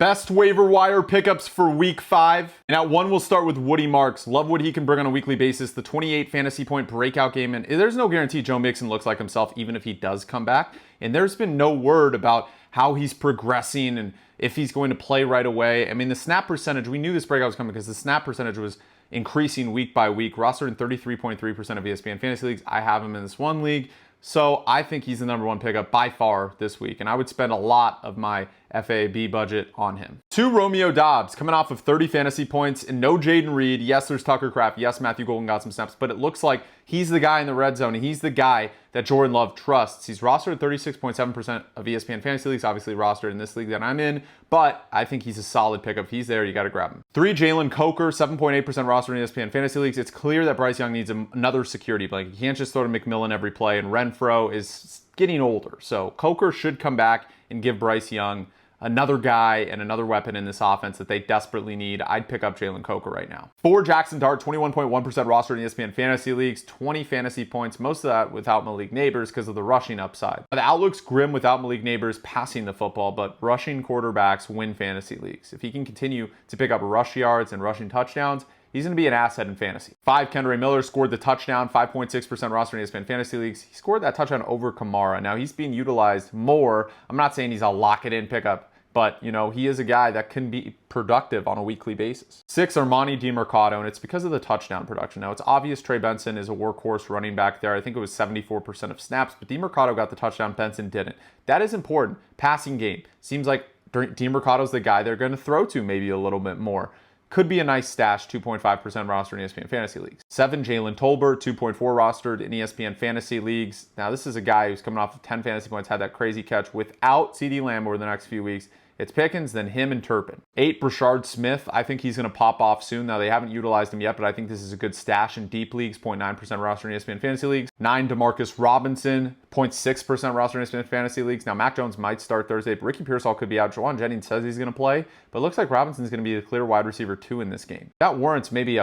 Best waiver wire pickups for week 5. And at 1, we'll start with Woody Marks. Love what he can bring on a weekly basis. The 28 fantasy point breakout game. And there's no guarantee Joe Mixon looks like himself, even if he does come back. And there's been no word about how he's progressing and if he's going to play right away. I mean, the snap percentage, we knew this breakout was coming because the snap percentage was increasing week by week. Rostered in 33.3% of ESPN fantasy leagues. I have him in this one league. So I think he's the number 1 pickup by far this week. And I would spend a lot of my FAB budget on him. 2, Romeo Doubs, coming off of 30 fantasy points and no Jaden Reed. Yes, there's Tucker Kraft. Yes, Matthew Golden got some snaps, but it looks like he's the guy in the red zone. And he's the guy that Jordan Love trusts. He's rostered at 36.7% of ESPN fantasy leagues, obviously rostered in this league that I'm in, but I think he's a solid pickup. If he's there, you got to grab him. 3, Jalen Coker, 7.8% rostered in ESPN fantasy leagues. It's clear that Bryce Young needs another security blanket. He can't just throw to McMillan every play, and Renfro is getting older. So Coker should come back and give Bryce Young another guy and another weapon in this offense that they desperately need. I'd pick up Jalen Coker right now. 4, Jackson Dart, 21.1% rostered in ESPN fantasy leagues, 20 fantasy points, most of that without Malik Nabers because of the rushing upside. The outlook's grim without Malik Nabers passing the football, but rushing quarterbacks win fantasy leagues. If he can continue to pick up rush yards and rushing touchdowns, he's going to be an asset in fantasy. 5, Kendre Miller scored the touchdown, 5.6% roster in ESPN fantasy leagues. He scored that touchdown over Kamara. Now he's being utilized more. I'm not saying he's a lock it in pickup, but, you know, he is a guy that can be productive on a weekly basis. 6, Armani DiMercato, and it's because of the touchdown production. Now, it's obvious Trey Benson is a workhorse running back there. I think it was 74% of snaps, but DiMercato got the touchdown, Benson didn't. That is important. Passing game. Seems like DiMercato's the guy they're going to throw to maybe a little bit more. Could be a nice stash, 2.5% roster in ESPN fantasy leagues. 7, Jalen Tolbert, 2.4 rostered in ESPN fantasy leagues. Now, this is a guy who's coming off of 10 fantasy points, had that crazy catch without CeeDee Lamb over the next few weeks. It's Pickens, then him and Turpin. 8, Brashard Smith. I think he's going to pop off soon. Now, they haven't utilized him yet, but I think this is a good stash in deep leagues, 0.9% roster in ESPN fantasy leagues. 9, Demarcus Robinson, 0.6% roster in ESPN fantasy leagues. Now, Mac Jones might start Thursday, but Ricky Pearsall could be out. Jauan Jennings says he's going to play, but it looks like Robinson's going to be the clear wide receiver 2 in this game. That warrants maybe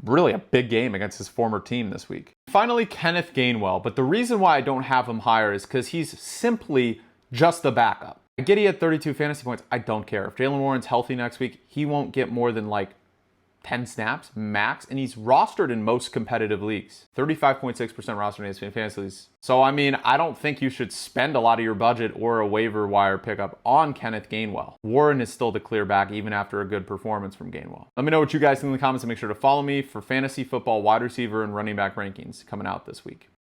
really a big game against his former team this week. Finally, Kenneth Gainwell, but the reason why I don't have him higher is because he's simply just the backup. I get he had 32 fantasy points. I don't care. If Jaylen Warren's healthy next week, he won't get more than like 10 snaps max, and he's rostered in most competitive leagues. 35.6% rostered in ESPN fantasy leagues. So, I mean, I don't think you should spend a lot of your budget or a waiver wire pickup on Kenneth Gainwell. Warren is still the clear back even after a good performance from Gainwell. Let me know what you guys think in the comments and make sure to follow me for fantasy football wide receiver and running back rankings coming out this week.